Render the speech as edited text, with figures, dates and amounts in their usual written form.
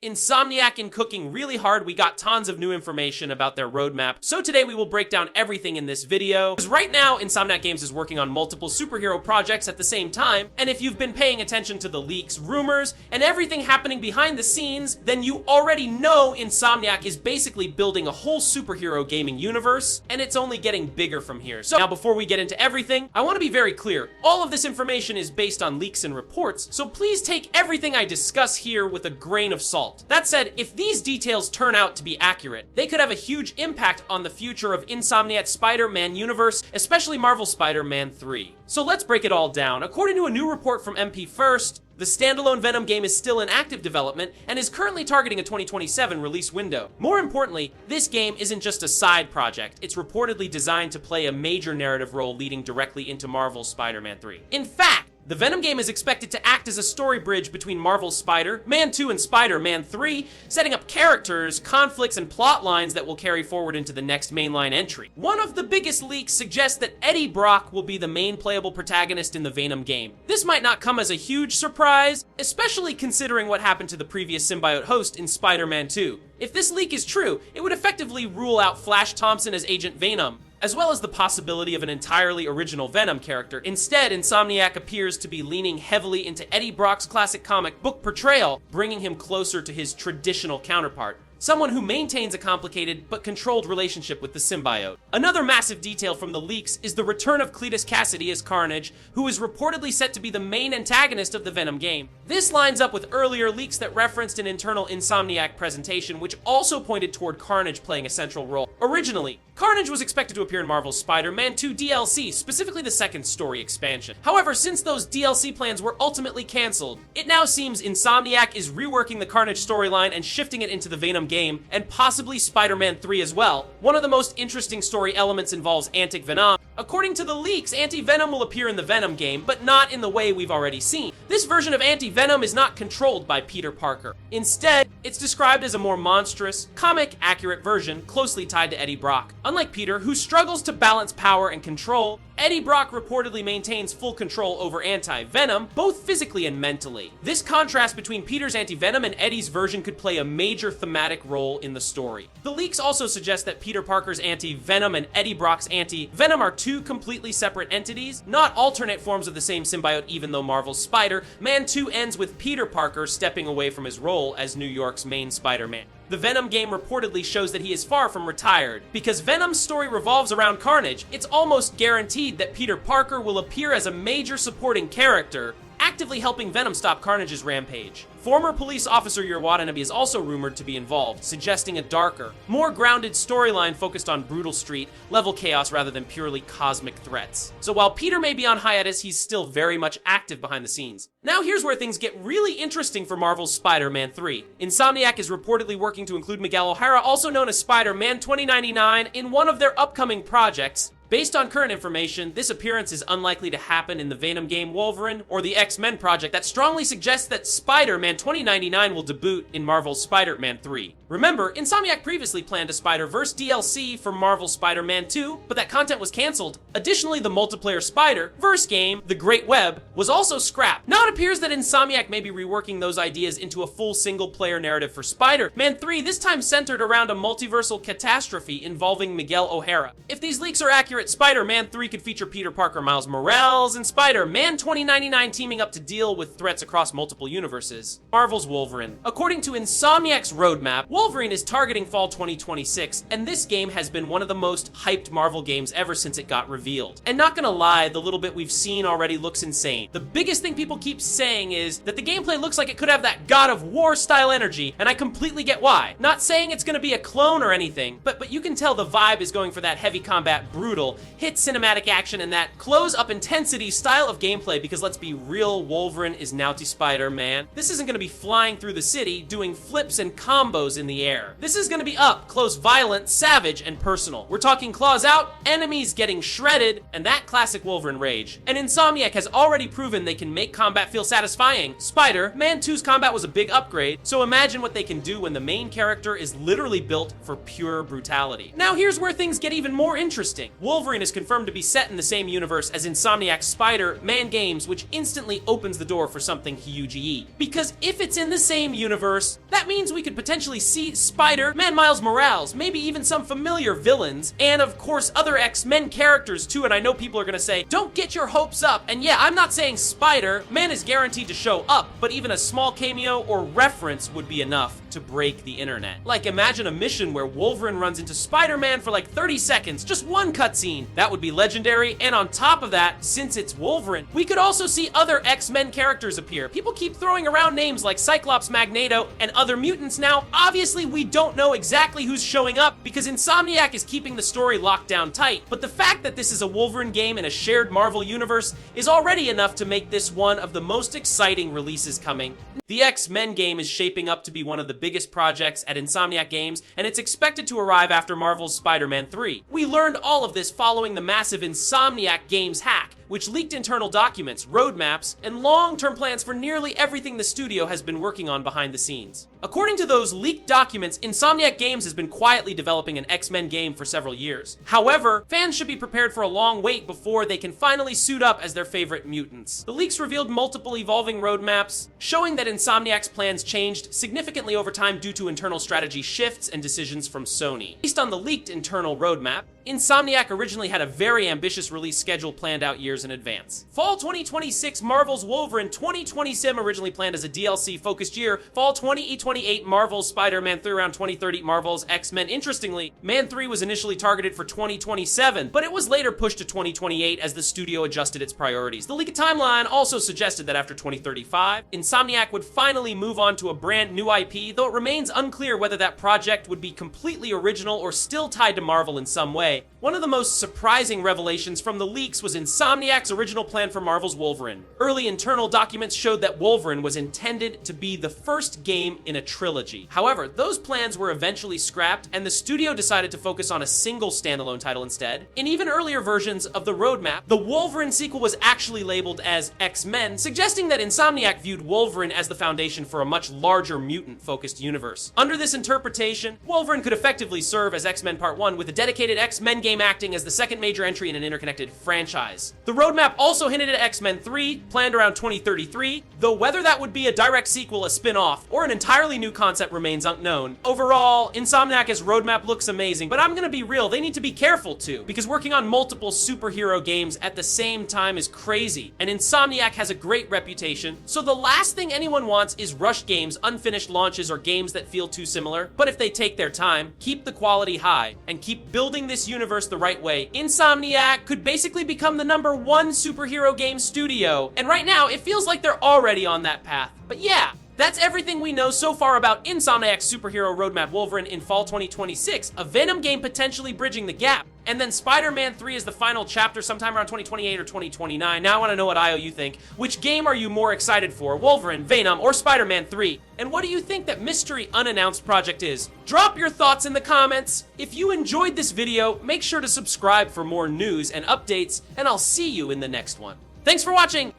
Insomniac in cooking really hard. We got tons of new information about their roadmap. So today we will break down everything in this video. Because right now, Insomniac Games is working on multiple superhero projects at the same time. And if you've been paying attention to the leaks, rumors, and everything happening behind the scenes, then you already know Insomniac is basically building a whole superhero gaming universe. And it's only getting bigger from here. So now before we get into everything, I want to be very clear. All of this information is based on leaks and reports. So please take everything I discuss here with a grain of salt. That said, if these details turn out to be accurate, they could have a huge impact on the future of Insomniac's Spider-Man universe, especially Marvel Spider-Man 3. So let's break it all down. According to a new report from MP First, the standalone Venom game is still in active development and is currently targeting a 2027 release window. More importantly, this game isn't just a side project. It's reportedly designed to play a major narrative role leading directly into Marvel's Spider-Man 3. In fact, the Venom game is expected to act as a story bridge between Marvel's Spider-Man 2 and Spider-Man 3, setting up characters, conflicts, and plot lines that will carry forward into the next mainline entry. One of the biggest leaks suggests that Eddie Brock will be the main playable protagonist in the Venom game. This might not come as a huge surprise, especially considering what happened to the previous symbiote host in Spider-Man 2. If this leak is true, it would effectively rule out Flash Thompson as Agent Venom, as well as the possibility of an entirely original Venom character. Instead, Insomniac appears to be leaning heavily into Eddie Brock's classic comic book portrayal, bringing him closer to his traditional counterpart. Someone who maintains a complicated but controlled relationship with the symbiote. Another massive detail from the leaks is the return of Cletus Cassidy as Carnage, who is reportedly set to be the main antagonist of the Venom game. This lines up with earlier leaks that referenced an internal Insomniac presentation, which also pointed toward Carnage playing a central role. Originally, Carnage was expected to appear in Marvel's Spider-Man 2 DLC, specifically the second story expansion. However, since those DLC plans were ultimately canceled, it now seems Insomniac is reworking the Carnage storyline and shifting it into the Venom game, and possibly Spider-Man 3 as well. One of the most interesting story elements involves Anti-Venom. According to the leaks, Anti-Venom will appear in the Venom game, but not in the way we've already seen. This version of Anti-Venom is not controlled by Peter Parker. Instead, it's described as a more monstrous, comic-accurate version closely tied to Eddie Brock. Unlike Peter, who struggles to balance power and control, Eddie Brock reportedly maintains full control over Anti-Venom, both physically and mentally. This contrast between Peter's Anti-Venom and Eddie's version could play a major thematic role in the story. The leaks also suggest that Peter Parker's Anti-Venom and Eddie Brock's Anti-Venom are two completely separate entities, not alternate forms of the same symbiote, even though Marvel's Spider-Man 2 ends with Peter Parker stepping away from his role as New York's main Spider-Man. The Venom game reportedly shows that he is far from retired. Because Venom's story revolves around Carnage, it's almost guaranteed that Peter Parker will appear as a major supporting character, actively helping Venom stop Carnage's rampage. Former police officer Yer Watanabe is also rumored to be involved, suggesting a darker, more grounded storyline focused on brutal street-level chaos rather than purely cosmic threats. So while Peter may be on hiatus, he's still very much active behind the scenes. Now here's where things get really interesting for Marvel's Spider-Man 3. Insomniac is reportedly working to include Miguel O'Hara, also known as Spider-Man 2099, in one of their upcoming projects. Based on current information, this appearance is unlikely to happen in the Venom game Wolverine or the X-Men project that strongly suggests that Spider-Man 2099 will debut in Marvel's Spider-Man 3. Remember, Insomniac previously planned a Spider-Verse DLC for Marvel's Spider-Man 2, but that content was canceled. Additionally, the multiplayer Spider-Verse game, The Great Web, was also scrapped. Now it appears that Insomniac may be reworking those ideas into a full single-player narrative for Spider-Man 3, this time centered around a multiversal catastrophe involving Miguel O'Hara. If these leaks are accurate, Spider-Man 3 could feature Peter Parker, Miles Morales, and Spider-Man 2099 teaming up to deal with threats across multiple universes. Marvel's Wolverine. According to Insomniac's roadmap, Wolverine is targeting fall 2026, and this game has been one of the most hyped Marvel games ever since it got revealed. And not gonna lie, the little bit we've seen already looks insane. The biggest thing people keep saying is that the gameplay looks like it could have that God of War style energy, and I completely get why. Not saying it's gonna be a clone or anything, but you can tell the vibe is going for that heavy combat, brutal, hit cinematic action, and that close-up intensity style of gameplay, because let's be real, Wolverine is Naughty Spider-Man. This isn't gonna be flying through the city, doing flips and combos in the air. This is gonna be up close, violent, savage, and personal. We're talking claws out, enemies getting shredded, and that classic Wolverine rage. And Insomniac has already proven they can make combat feel satisfying. Spider-Man 2's combat was a big upgrade, so imagine what they can do when the main character is literally built for pure brutality. Now here's where things get even more interesting. Wolverine Wolverine is confirmed to be set in the same universe as Insomniac's Spider-Man games, which instantly opens the door for something huge. Because if it's in the same universe, that means we could potentially see Spider-Man, Miles Morales, maybe even some familiar villains, and of course other X-Men characters too. And I know people are gonna say, don't get your hopes up. And yeah, I'm not saying Spider-Man is guaranteed to show up, but even a small cameo or reference would be enough to break the internet. Like, imagine a mission where Wolverine runs into Spider-Man for like 30 seconds, just one cutscene. That would be legendary, and on top of that, since it's Wolverine, we could also see other X-Men characters appear. People keep throwing around names like Cyclops, Magneto, and other mutants now. Obviously, we don't know exactly who's showing up because Insomniac is keeping the story locked down tight, but the fact that this is a Wolverine game in a shared Marvel universe is already enough to make this one of the most exciting releases coming. The X-Men game is shaping up to be one of the biggest projects at Insomniac Games, and it's expected to arrive after Marvel's Spider-Man 3. We learned all of this following the massive Insomniac Games hack, which leaked internal documents, roadmaps, and long-term plans for nearly everything the studio has been working on behind the scenes. According to those leaked documents, Insomniac Games has been quietly developing an X-Men game for several years. However, fans should be prepared for a long wait before they can finally suit up as their favorite mutants. The leaks revealed multiple evolving roadmaps, showing that Insomniac's plans changed significantly over time due to internal strategy shifts and decisions from Sony. Based on the leaked internal roadmap, Insomniac originally had a very ambitious release schedule planned out years in advance. Fall 2026 Marvel's Wolverine, 2027 originally planned as a DLC-focused year, Fall 2028 Marvel's Spider-Man 3 around 2030 Marvel's X-Men. Interestingly, Man 3 was initially targeted for 2027, but it was later pushed to 2028 as the studio adjusted its priorities. The leaked timeline also suggested that after 2035, Insomniac would finally move on to a brand new IP, though it remains unclear whether that project would be completely original or still tied to Marvel in some way. One of the most surprising revelations from the leaks was Insomniac's original plan for Marvel's Wolverine. Early internal documents showed that Wolverine was intended to be the first game in a trilogy. However, those plans were eventually scrapped, and the studio decided to focus on a single standalone title instead. In even earlier versions of the roadmap, the Wolverine sequel was actually labeled as X-Men, suggesting that Insomniac viewed Wolverine as the foundation for a much larger mutant-focused universe. Under this interpretation, Wolverine could effectively serve as X-Men Part 1 with a dedicated X-Men game acting as the second major entry in an interconnected franchise. The roadmap also hinted at X-Men 3, planned around 2033, though whether that would be a direct sequel, a spin-off, or an entirely new concept remains unknown. Overall, Insomniac's roadmap looks amazing, but I'm gonna be real, they need to be careful too, because working on multiple superhero games at the same time is crazy, and Insomniac has a great reputation, so the last thing anyone wants is rushed games, unfinished launches, or games that feel too similar. But if they take their time, keep the quality high, and keep building this universe the right way, Insomniac could basically become the #1 superhero game studio. And right now, it feels like they're already on that path. But yeah, that's everything we know so far about Insomniac's superhero roadmap Wolverine in fall 2026, a Venom game potentially bridging the gap. And then Spider-Man 3 is the final chapter sometime around 2028 or 2029. Now I want to know what you think. Which game are you more excited for? Wolverine, Venom, or Spider-Man 3? And what do you think that mystery unannounced project is? Drop your thoughts in the comments. If you enjoyed this video, make sure to subscribe for more news and updates, and I'll see you in the next one. Thanks for watching!